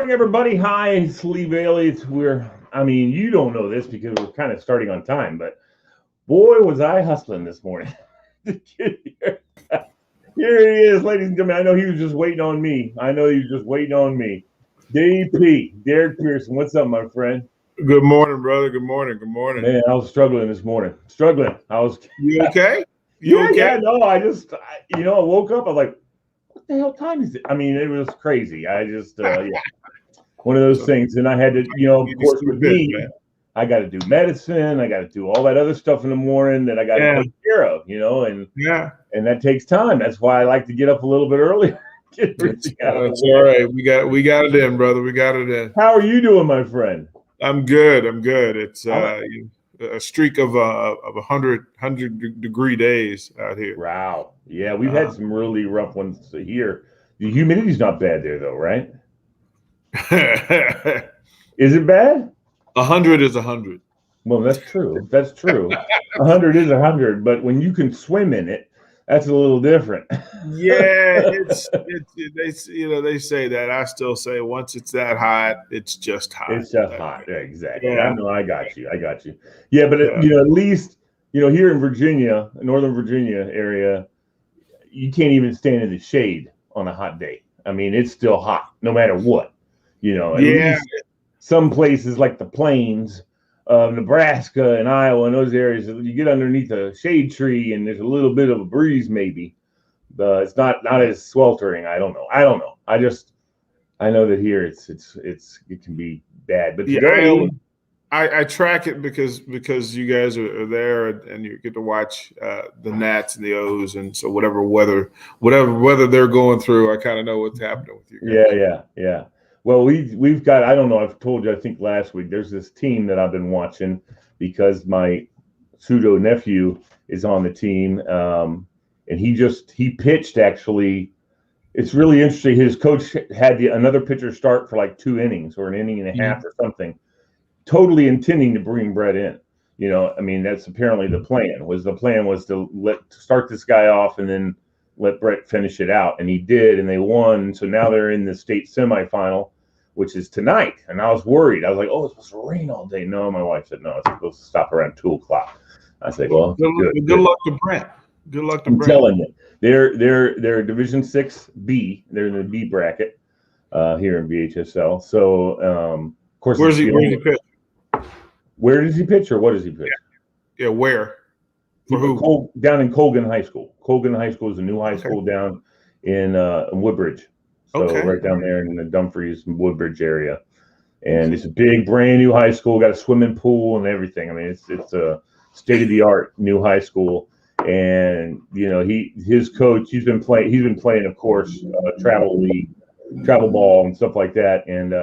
morning, everybody. Hi, it's Lee Bailey. You don't know this because we're kind of starting on time, but boy, was I hustling this morning to get here. Here he is, ladies and gentlemen. I know he was just waiting on me. DP, Derek Pearson. What's up, my friend? Good morning, brother. Good morning. Man, I was struggling this morning. You okay? Yeah, no, I woke up. I was like, what the hell time is it? I mean, it was crazy. One of those things. And I had to, of course, with me, I got to do medicine. I got to do all that other stuff in the morning that I got to take care of, and that takes time. That's why I like to get up a little bit early. That's all right. We got it in, brother. We got it in. How are you doing, my friend? I'm good. It's a streak of 100 degree days out here. Wow. Yeah, we've had some really rough ones here. The humidity's not bad there, though, right? Is it bad? 100 is 100. Well, that's true. 100 is 100, but when you can swim in it, that's a little different. Yeah, they say that. I still say once it's that hot, it's just hot. It's just hot. Yeah, exactly. Yeah. I got you. Yeah, but at least here in Virginia, Northern Virginia area, you can't even stand in the shade on a hot day. I mean, it's still hot no matter what. At least some places like the plains of Nebraska and Iowa and those areas, you get underneath a shade tree and there's a little bit of a breeze maybe. It's not as sweltering. I don't know. I know that here it can be bad. But today, I track it because you guys are there and you get to watch the Nats and the O's, and so whatever weather they're going through, I kind of know what's happening with you guys. Yeah. Well, we've got, I don't know, I've told you, I think last week, there's this team that I've been watching because my pseudo nephew is on the team. And he pitched, actually. It's really interesting. His coach had another pitcher start for like 2 innings or an inning and a half or something, totally intending to bring Brett in. That's apparently the plan. The plan was to start this guy off and then let Brett finish it out, and he did, and they won. So now they're in the state semifinal, which is tonight. And I was worried. I was like, "Oh, it's supposed to rain all day." No, my wife said no. It's supposed to stop around 2:00. I said, "Well, good luck to Brent. Good luck to Brent." I'm telling you, they're Division 6B. They're in the B bracket here in VHSL. So, of course, where does he pitch? Where does he pitch, or what does he pitch? Yeah, where? Down in Colgan High School. Colgan High School is a new high school down in Woodbridge. So right down there in the Dumfries and Woodbridge area. And it's a big, brand new high school, got a swimming pool and everything. I mean, it's a state-of-the-art new high school. And his coach, he's been playing, of course, travel league, travel ball and stuff like that. And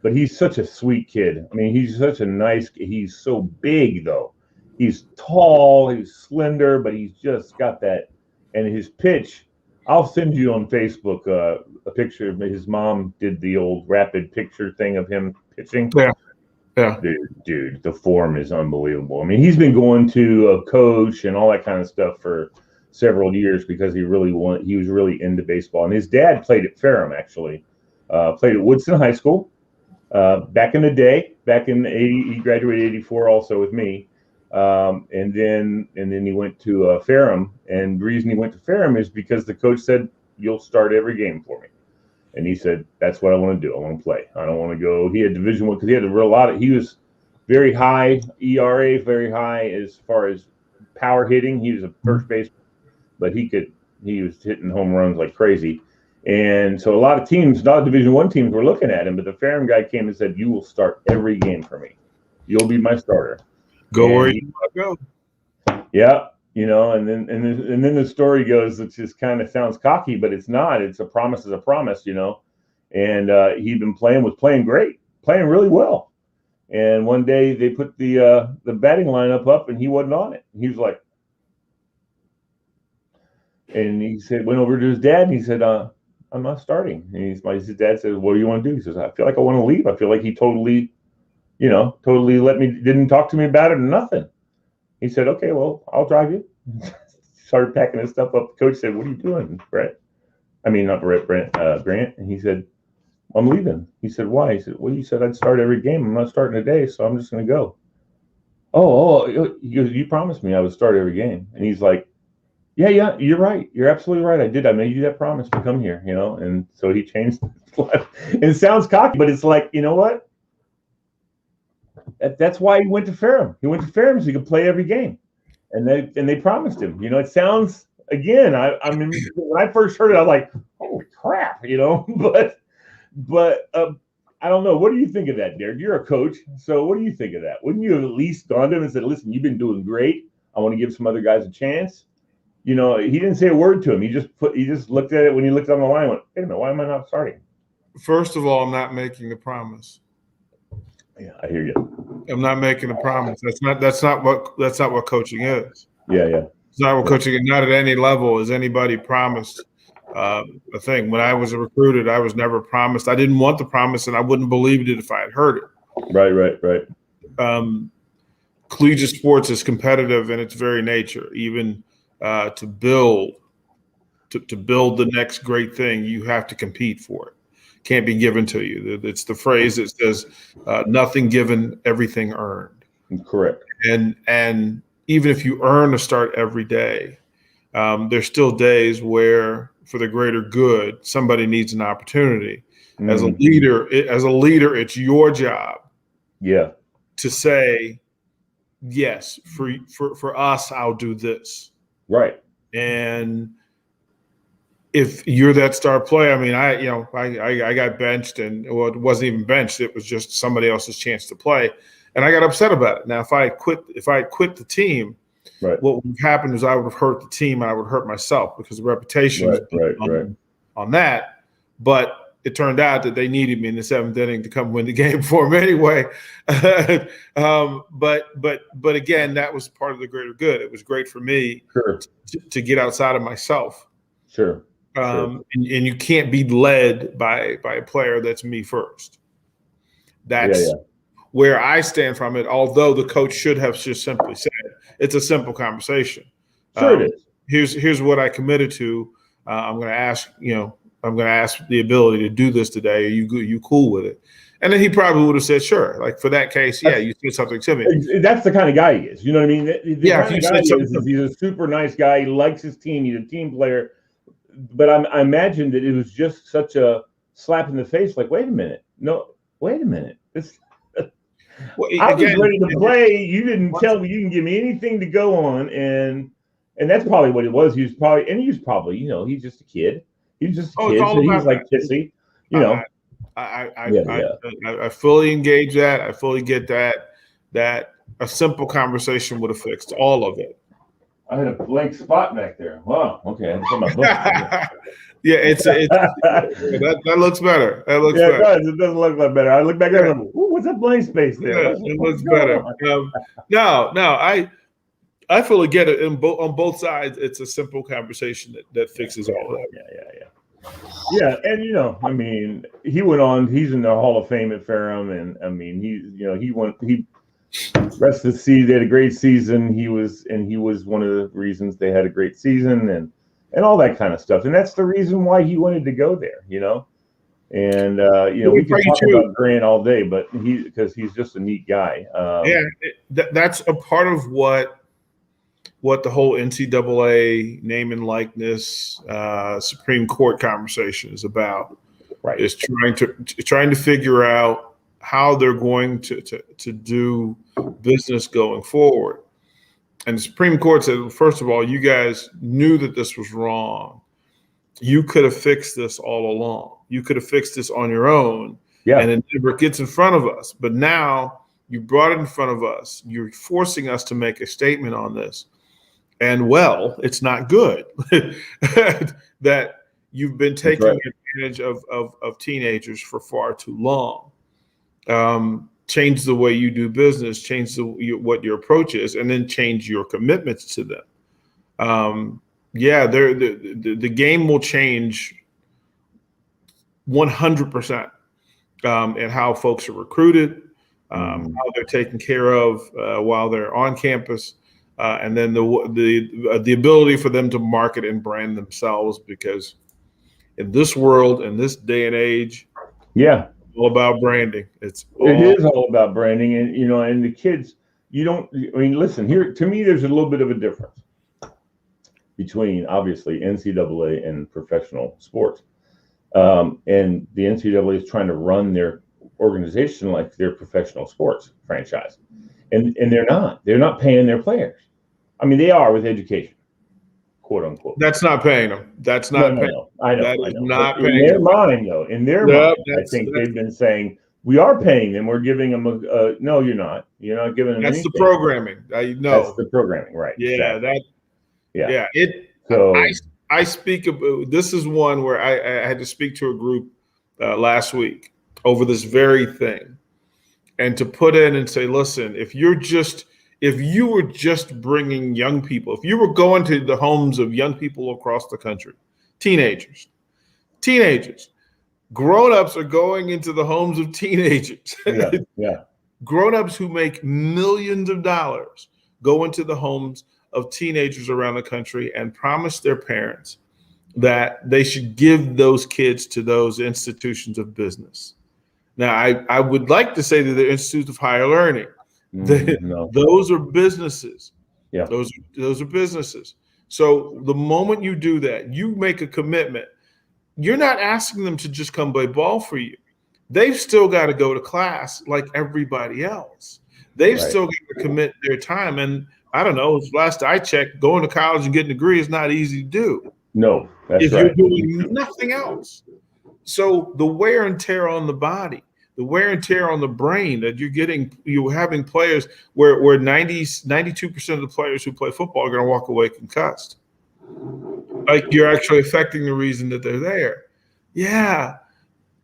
but he's such a sweet kid. I mean, he's such a nice kid. He's so big, though. He's tall, he's slender, but he's just got that. And his pitch, I'll send you on Facebook a picture of his mom did the old rapid picture thing of him pitching. Yeah. Dude, the form is unbelievable. I mean, he's been going to a coach and all that kind of stuff for several years because he was really into baseball. And his dad played at Ferrum, actually. Played at Woodson High School back in the day. Back in the 80s, he graduated 84 also with me. And then he went to Ferrum, and the reason he went to Ferrum is because the coach said, "You'll start every game for me," and he said, "That's what I want to do. I want to play. I don't want to go." He had Division I because he had he was very high ERA, very high as far as power hitting. He was a first baseman, but he was hitting home runs like crazy, and so a lot of Division I teams were looking at him, but the Ferrum guy came and said, "You will start every game for me. You'll be my starter." Go where you want to go. Yeah, and then the story goes, it just kind of sounds cocky, but it's not. It's a promise is a promise, And he'd been playing great, playing really well. And one day they put the batting lineup up, and he wasn't on it. He was like, and he went over to his dad, and he said, "I'm not starting." And his dad says, "What do you want to do?" He says, "I feel like I want to leave. I feel like he totally didn't talk to me about it or nothing." He said, "Okay, well, I'll drive you." Started packing his stuff up. The coach said, "What are you doing, Brett?" I mean, not Brett, Grant. And he said, I'm leaving. He said, why? He said, well, you said I'd start every game. I'm not starting today, so I'm just going to go. Oh, he goes, you promised me I would start every game. And he's like, yeah, you're right. You're absolutely right. I did. I made you that promise to come here, And so he changed his life. And it sounds cocky, but it's like, you know what? That's why he went to Ferrum. He went to Ferrum so he could play every game. And they promised him. It sounds, again, I mean, when I first heard it, I was like, holy crap, But I don't know. What do you think of that, Derek? You're a coach, so what do you think of that? Wouldn't you have at least gone to him and said, listen, you've been doing great. I want to give some other guys a chance. He didn't say a word to him. He just looked at it when he looked on the line and went, wait a minute, why am I not starting? First of all, I'm not making a promise. Yeah, I hear you. I'm not making a promise. That's not what coaching is. Yeah. It's not what coaching is. Not at any level is anybody promised a thing. When I was recruited, I was never promised. I didn't want the promise, and I wouldn't believe it if I had heard it. Right. Collegiate sports is competitive in its very nature. Even to build the next great thing, you have to compete for it. Can't be given to you. It's the phrase that says, "Nothing given, everything earned." Correct. And even if you earn a start every day, there's still days where, for the greater good, somebody needs an opportunity. Mm-hmm. As a leader, it's your job. Yeah. To say, yes, for us, I'll do this. Right. And if you're that star player, I mean, I got benched, and well, it wasn't even benched. It was just somebody else's chance to play, and I got upset about it. Now, if I had quit the team, right, what would happen is I would have hurt the team, and I would hurt myself because the reputation on that. But it turned out that they needed me in the seventh inning to come win the game for them anyway. But again, that was part of the greater good. It was great for me to get outside of myself. Sure. And you can't be led by a player that's me first. That's where I stand from it. Although the coach should have just simply said, it's a simple conversation. Sure it is. Here's what I committed to. I'm going to ask, I'm going to ask the ability to do this today. Are you cool with it? And then he probably would have said, sure. Like for that case, you said something to me. That's the kind of guy he is. You know what I mean? He's a super nice guy. He likes his team. He's a team player. But I imagine that it was just such a slap in the face. Like, wait a minute. I was ready to play. You didn't tell me. You didn't give me anything to go on. And that's probably what it was. He was probably, he's just a kid. He's just a kid. So he's like kissy, I fully engage that. I fully get that a simple conversation would have fixed all of it. I had a blank spot back there. Wow. Okay. I put my book. Yeah, that looks better. That looks better. It does look a lot better. I look back there and I'm like, ooh, what's that blank space there? Yeah, it looks better. I fully get it. On both sides, it's a simple conversation that fixes all of that. Yeah, and I mean, he went on. He's in the Hall of Fame at Ferrum, and I mean, he rest of the season. They had a great season. He was one of the reasons they had a great season, and all that kind of stuff. And that's the reason why he wanted to go there. And we can talk about Grant all day, but because he's just a neat guy. That's a part of what the whole NCAA name and likeness Supreme Court conversation is about. Right. Is trying to figure out how they're going to do business going forward. And the Supreme Court said, well, first of all, you guys knew that this was wrong. You could have fixed this all along. You could have fixed this on your own. Yeah. And it never gets in front of us. But now you brought it in front of us. You're forcing us to make a statement on this. And well, it's not good that you've been taking advantage of teenagers for far too long. Change the way you do business, change what your approach is, and then change your commitments to them. The game will change 100% in how folks are recruited, how they're taken care of while they're on campus, and then the ability for them to market and brand themselves. Because in this world, in this day and age, Yeah. All about branding. It is all about branding, and and the kids. I mean, listen here. To me, there's a little bit of a difference between obviously NCAA and professional sports. And the NCAA is trying to run their organization like their professional sports franchise, and they're not. They're not paying their players. I mean, they are with education, quote unquote. That's not paying them. That's not paying. No. I know. That is not but paying. In their mind, though, I think they've been saying we are paying them. We're giving them a. No, you're not. You're not giving them. That's anything. The programming. That's the programming, right? Yeah. Exactly. So I speak about. This is one where I had to speak to a group last week over this very thing, and to put in and say, listen, if you were just bringing young people, if you were going to the homes of young people across the country, teenagers, grown-ups are going into the homes of teenagers. Yeah. Grown-ups who make millions of dollars go into the homes of teenagers around the country and promise their parents that they should give those kids to those institutions of business. Now, I would like to say that they're institutes of higher learning. No. Those are businesses. Yeah. Those are businesses. So the moment you do that, you make a commitment. You're not asking them to just come play ball for you. They've still got to go to class like everybody else. They've still got to commit their time. And I don't know, last I checked, going to college and getting a degree is not easy to do. No, that's if you're doing nothing else. So the wear and tear on the body, the wear and tear on the brain that you're having players where 92% of the players who play football are going to walk away concussed. Like you're actually affecting the reason that they're there. Yeah.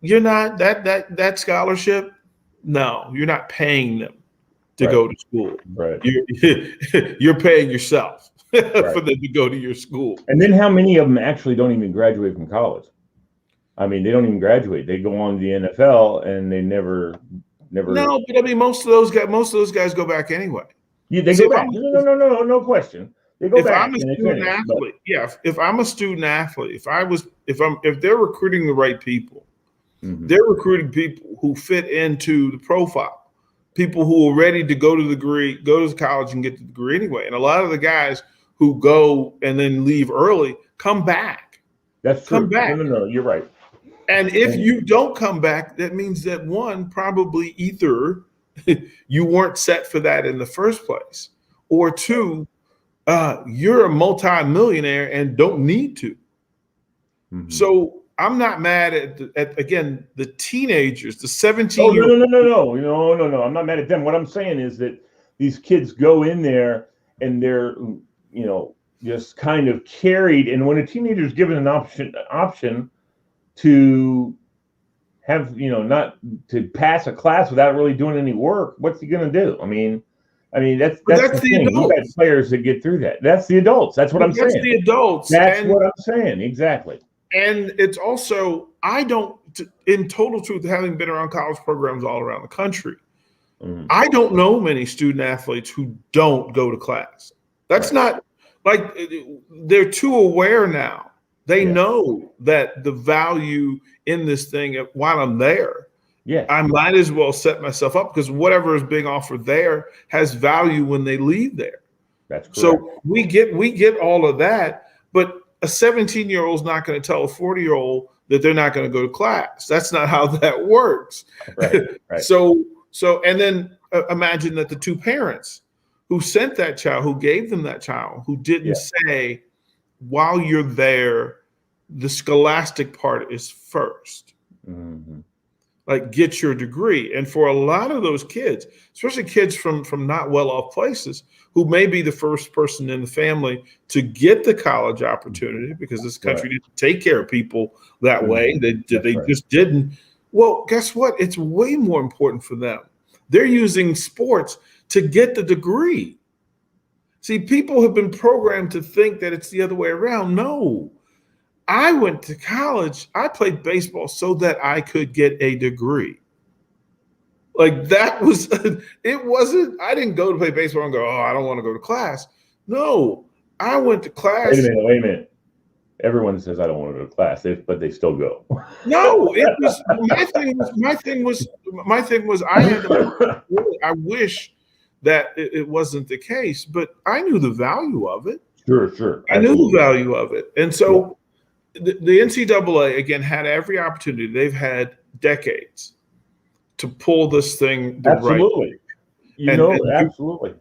You're not that scholarship. No, you're not paying them to go to school. Right. You're paying yourself for them to go to your school. And then how many of them actually don't even graduate from college? I mean, they don't even graduate. They go on to the NFL and they never. No, but I mean, most of those guys go back anyway. Yeah, they go back. No question. They go back. I'm a student athlete, if I'm a student athlete, if they're recruiting the right people, they're recruiting people who fit into the profile, people who are ready to go to college and get the degree anyway. And a lot of the guys who go and then leave early come back. That's true. Come back. No, you're right. And if you don't come back, that means that one, probably either you weren't set for that in the first place, or two, you're a multi-millionaire and don't need to. So I'm not mad at again, the teenagers, the 17-year-old. No. I'm not mad at them. What I'm saying is that these kids go in there and they're, just kind of carried. And when a teenager is given an option to have, not to pass a class without really doing any work, what's he going to do? I mean, that's the thing. You've got players that get through that. That's the adults. That's what I'm saying. That's the adults. That's what I'm saying. Exactly. And it's also, in total truth, having been around college programs all around the country, I don't know many student athletes who don't go to class. That's not like they're too aware now. They know that the value in this thing while I'm there. Yeah, I might as well set myself up because whatever is being offered there has value when they leave there. That's correct. So we get all of that, but a 17-year-old is not going to tell a 40-year-old that they're not going to go to class. That's not how that works. Right. So and then imagine that the two parents who sent that child, who gave them that child, who didn't say, while you're there, the scholastic part is first. Like, get your degree. And for a lot of those kids, especially kids from not well-off places, who may be the first person in the family to get the college opportunity because this country didn't take care of people that way. They just didn't. Well, guess what? It's way more important for them. They're using sports to get the degree. See, people have been programmed to think that it's the other way around. No. I went to college. I played baseball so that I could get a degree. Like that was, it wasn't, I didn't go to play baseball and go, oh, I don't want to go to class. No, I went to class. Wait a minute. Everyone says I don't want to go to class, but they still go. No, it was my thing was I had to, I wish that it wasn't the case, but I knew the value of it. Sure. I knew the value of it. And so the NCAA, again, had every opportunity. They've had decades to pull this thing the absolutely. Right. Absolutely.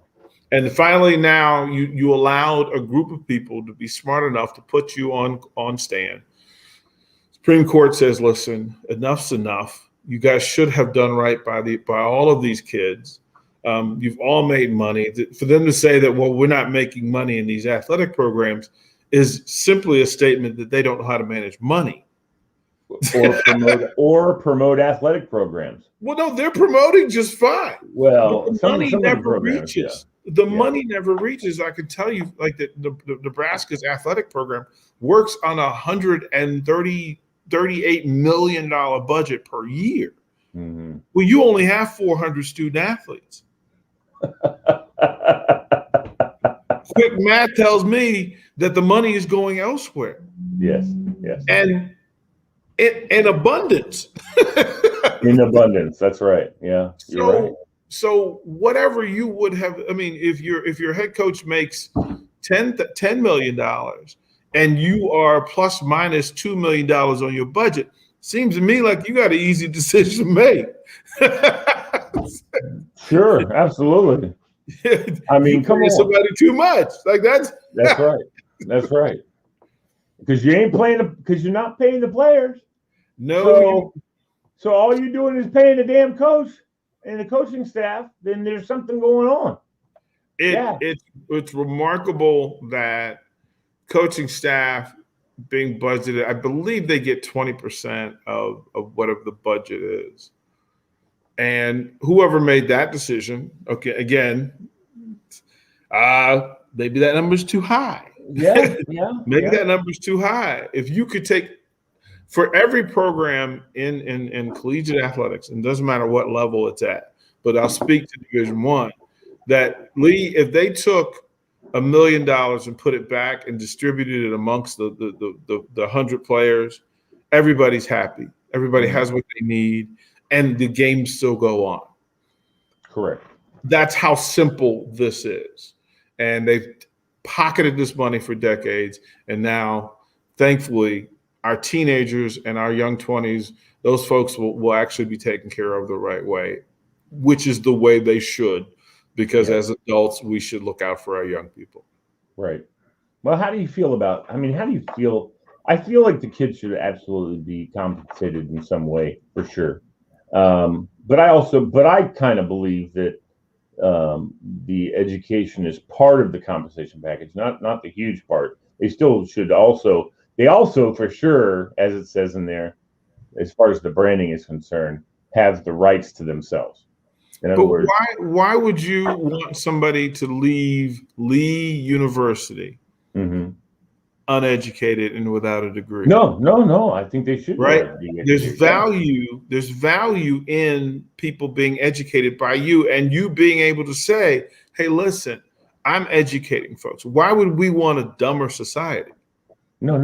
And finally, now you allowed a group of people to be smart enough to put you on stand. Supreme Court says, listen, enough's enough. You guys should have done right by all of these kids. You've all made money. For them to say that, well, we're not making money in these athletic programs is simply a statement that they don't know how to manage money. Or promote athletic programs. Well, no, they're promoting just fine. Well, the money never reaches. Yeah. The money never reaches. I can tell you, like the Nebraska's athletic program works on $138 million budget per year. Mm-hmm. Well, you only have 400 student athletes. Quick math tells me that the money is going elsewhere. Yes. And in abundance. In abundance, that's right. Yeah, you're right. So whatever you would have, I mean, if your head coach makes $10 million and you are plus minus $2 million on your budget, seems to me like you got an easy decision to make. Sure, absolutely. I mean, come on, somebody too much. Like that's right. That's right. Because you ain't playing because you're not paying the players. No. So all you're doing is paying the damn coach and the coaching staff. Then there's something going on. It's remarkable that coaching staff being budgeted, I believe they get 20% of whatever the budget is. And whoever made that decision, okay, again, maybe that number's too high. Yeah. Maybe that number's too high. If you could take for every program in collegiate athletics, and it doesn't matter what level it's at, but I'll speak to Division I, that Lee, if they took $1 million and put it back and distributed it amongst the 100 players, everybody's happy. Everybody has what they need, and the games still go on. Correct. That's how simple this is. And they've pocketed this money for decades, and now, thankfully, our teenagers and our young 20s, those folks will actually be taken care of the right way, which is the way they should, because as adults, we should look out for our young people. Right. Well, how do you feel how do you feel? I feel like the kids should absolutely be compensated in some way, for sure. But I kind of believe that the education is part of the compensation package, not the huge part. They still should also. They also, for sure, as it says in there, as far as the branding is concerned, have the rights to themselves. In other words, why would you want somebody to leave Lee University uneducated and without a degree? No. I think they should. Right. There's value in people being educated by you, and you being able to say, "Hey, listen, I'm educating folks." Why would we want a dumber society? No.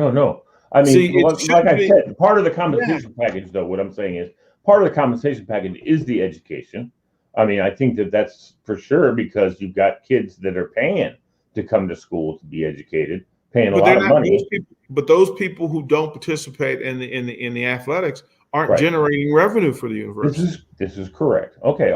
I mean, like I said, part of the compensation package, though, what I'm saying is part of the compensation package is the education. I mean, I think that's for sure, because you've got kids that are paying to come to school to be educated, paying a lot of money. But those people who don't participate in the athletics aren't generating revenue for the university. This is correct. Okay.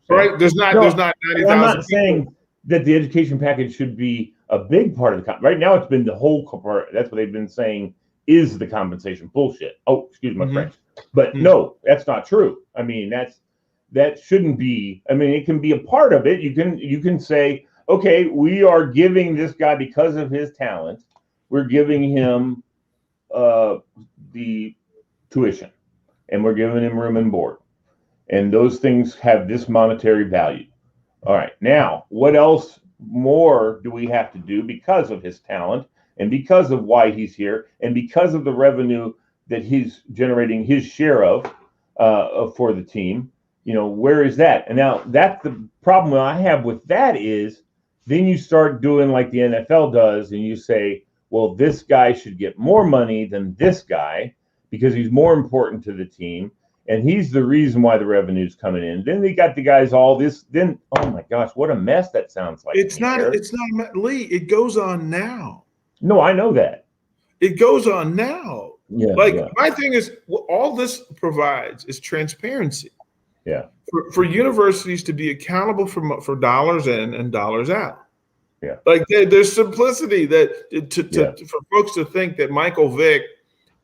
Right? There's not 90,000. I'm not saying that the education package should be a big part of the right now. It's been the whole part. That's what they've been saying is the compensation bullshit. Oh, excuse my French, but no, that's not true. I mean, that shouldn't be. I mean, it can be a part of it. You can say, okay, we are giving this guy, because of his talent, we're giving him the tuition, and we're giving him room and board, and those things have this monetary value. All right, now what else more do we have to do because of his talent and because of why he's here and because of the revenue that he's generating his share of for the team? You know, where is that? And now that's the problem I have with that is then you start doing like the NFL does, and you say, well, this guy should get more money than this guy because he's more important to the team. And he's the reason why the revenue's coming in. Then they got the guys all this. Then, oh my gosh, what a mess that sounds like. It's not, Lee. It goes on now. No, I know that. It goes on now. Yeah. My thing is, all this provides is transparency. Yeah. For universities to be accountable for dollars in and dollars out. Yeah. Like there's simplicity for folks to think that Michael Vick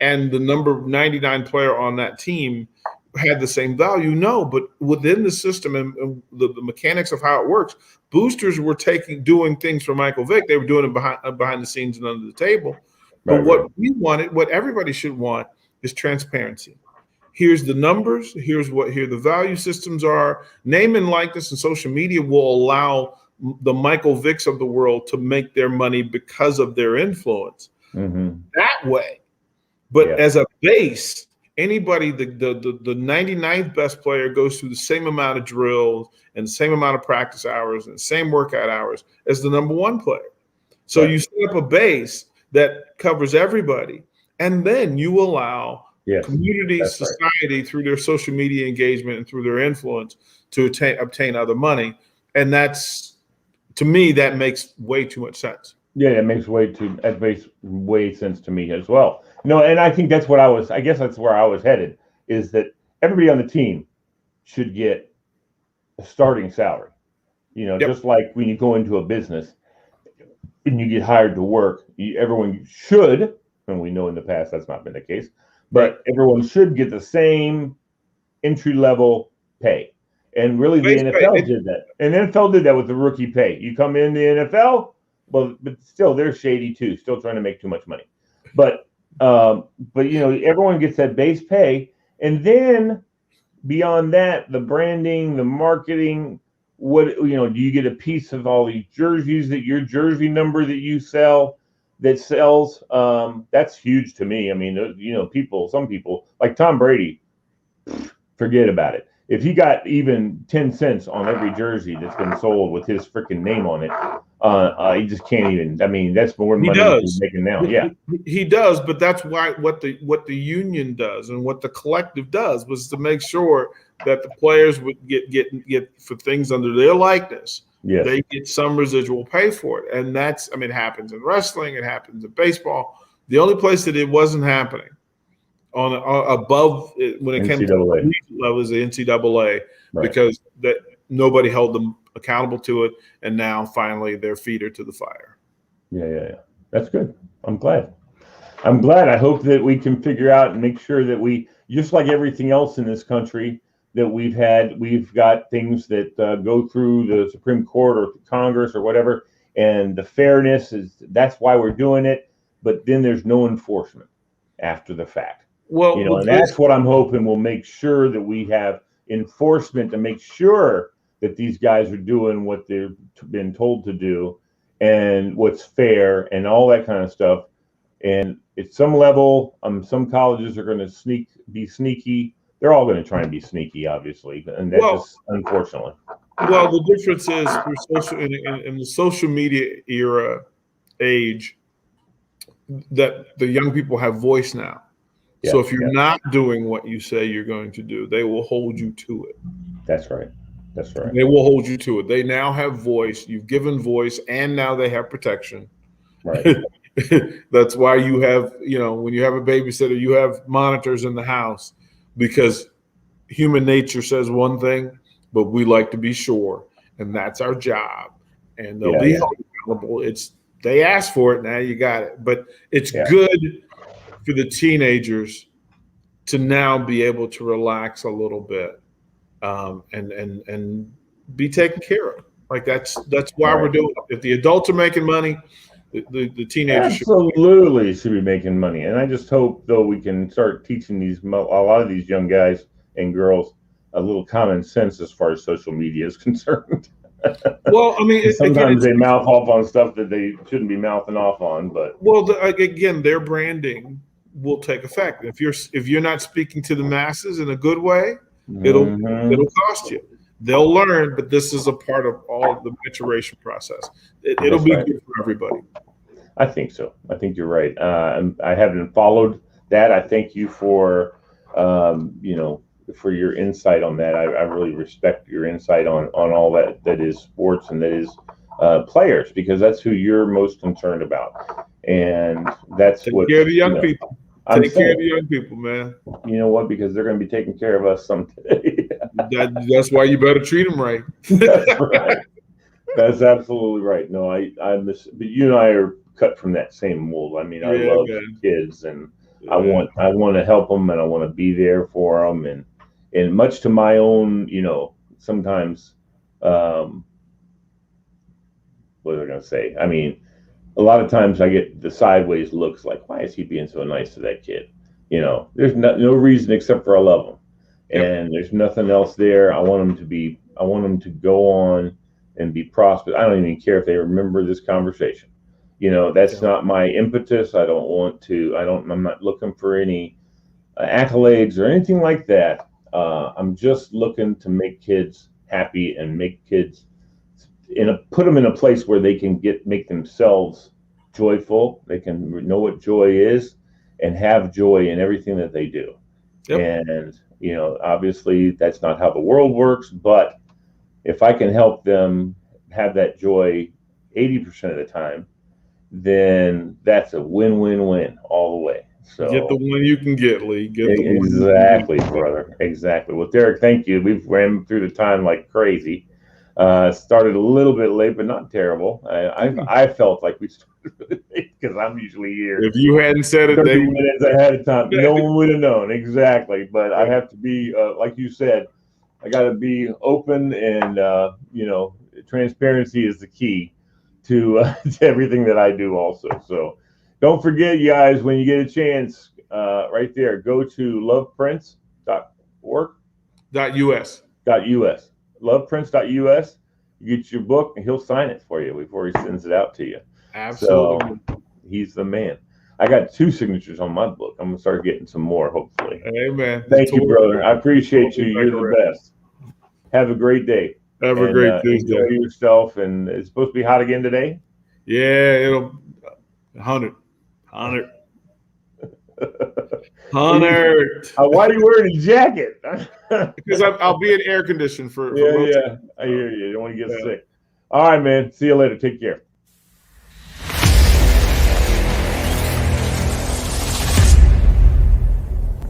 and the number 99 player on that team had the same value. No, but within the system and the mechanics of how it works, boosters were doing things for Michael Vick. They were doing it behind the scenes and under the table. But what everybody should want is transparency. Here's the numbers. Here the value systems are. Name and likeness and social media will allow the Michael Vicks of the world to make their money because of their influence that way. But as a base, anybody, the 99th best player goes through the same amount of drills and the same amount of practice hours and the same workout hours as the number one player. So you set up a base that covers everybody, and then you allow community, society through their social media engagement and through their influence to obtain other money. And that's, to me, that makes way too much sense. Yeah, it makes way sense to me as well. No, and I think that's I guess that's where I was headed, is that everybody on the team should get a starting salary. Just like when you go into a business and you get hired to work, everyone should, and we know in the past that's not been the case, but everyone should get the same entry-level pay. And really the NFL did that. And the NFL did that with the rookie pay. You come in the NFL, but still they're shady too, still trying to make too much money. But everyone gets that base pay, and then beyond that, the branding, the marketing, do you get a piece of all these jerseys, that your jersey number that you sells? That's huge to me. I mean, some people like Tom Brady, forget about it. If he got even 10 cents on every jersey that's been sold with his freaking name on it, he just can't even. I mean, that's more money he's making now. Yeah, he does, but that's why what the union does and what the collective does was to make sure that the players would get for things under their likeness. Yes. They get some residual pay for it, and it happens in wrestling, it happens in baseball. The only place that it wasn't happening above when it came to the level is the NCAA, because that nobody held them accountable to it, and now finally their feet are to the fire. Yeah. That's good. I'm glad. I hope that we can figure out and make sure that we, just like everything else in this country that we've got things that go through the Supreme Court or Congress or whatever, and the fairness that's why we're doing it. But then there's no enforcement after the fact. Well, and that's what I'm hoping will make sure that we have enforcement to make sure that these guys are doing what they've been told to do and what's fair and all that kind of stuff. And at some level, some colleges are going to be sneaky. They're all going to try and be sneaky, obviously, and that's just unfortunately. Well, the difference is in the social media age, that the young people have voice now. Yeah, so if you're not doing what you say you're going to do, they will hold you to it. That's right. They will hold you to it. They now have voice. You've given voice, and now they have protection. Right. That's why you have, when you have a babysitter, you have monitors in the house, because human nature says one thing, but we like to be sure, and that's our job. And they'll be held accountable. They asked for it, now you got it. But it's good for the teenagers to now be able to relax a little bit, and be taken care of. Like that's why we're doing it. If the adults are making money, the teenagers should be making money. And I just hope, though, we can start teaching a lot of these young guys and girls a little common sense as far as social media is concerned. Well, I mean, sometimes they mouth off on stuff that they shouldn't be mouthing off on. But again, their branding will take effect. If you're not speaking to the masses in a good way, it'll cost you. They'll learn, but this is a part of all the maturation process. It'll be good for everybody. I think so. I think you're right. I haven't followed that. I thank you for, for your insight on that. I really respect your insight on all that is sports and that is players, because that's who you're most concerned about, and that's what take care of the young people. Take care of the young people, man. You know what? Because they're going to be taking care of us someday. That's why you better treat them right. That's right. That's absolutely right. No, but you and I are cut from that same mold. I mean, I love kids, and I want to help them, and I want to be there for them, and much to my own, sometimes, what was I going to say? I mean, a lot of times I get the sideways looks like, why is he being so nice to that kid? There's no reason except for I love him, and there's nothing else there. I want them to go on and be prosperous. I don't even care if they remember this conversation. That's not my impetus. I'm not looking for any accolades or anything like that. I'm just looking to make kids happy and make kids put them in a place where they can make themselves joyful. They can know what joy is and have joy in everything that they do. And, obviously that's not how the world works, but if I can help them have that joy 80% of the time, then that's a win-win-win all the way. So get the one you can get, Lee. Exactly, brother. Exactly. Well, Derek, thank you. We've ran through the time like crazy. Started a little bit late, but not terrible. I felt like we started really late because I'm usually here. If you hadn't said it 30 minutes ahead of time, no one would have known. Exactly. But I have to be, like you said, I got to be open, and transparency is the key to everything that I do also. So don't forget, you guys, when you get a chance, right there, go to loveprince.org. .us. Loveprince.us. You get your book, and he'll sign it for you before he sends it out to you. Absolutely. So he's the man. I got 2 signatures on my book. I'm going to start getting some more, hopefully. Amen. Thank you, brother. I appreciate you. You're the best. Have a great day. Have a great Tuesday. Enjoy yourself. And it's supposed to be hot again today? Yeah, it'll 100. Why are you wearing a jacket? Because I'll be in air conditioned for yeah. I hear you. You don't want to get sick. All right, man. See you later. Take care.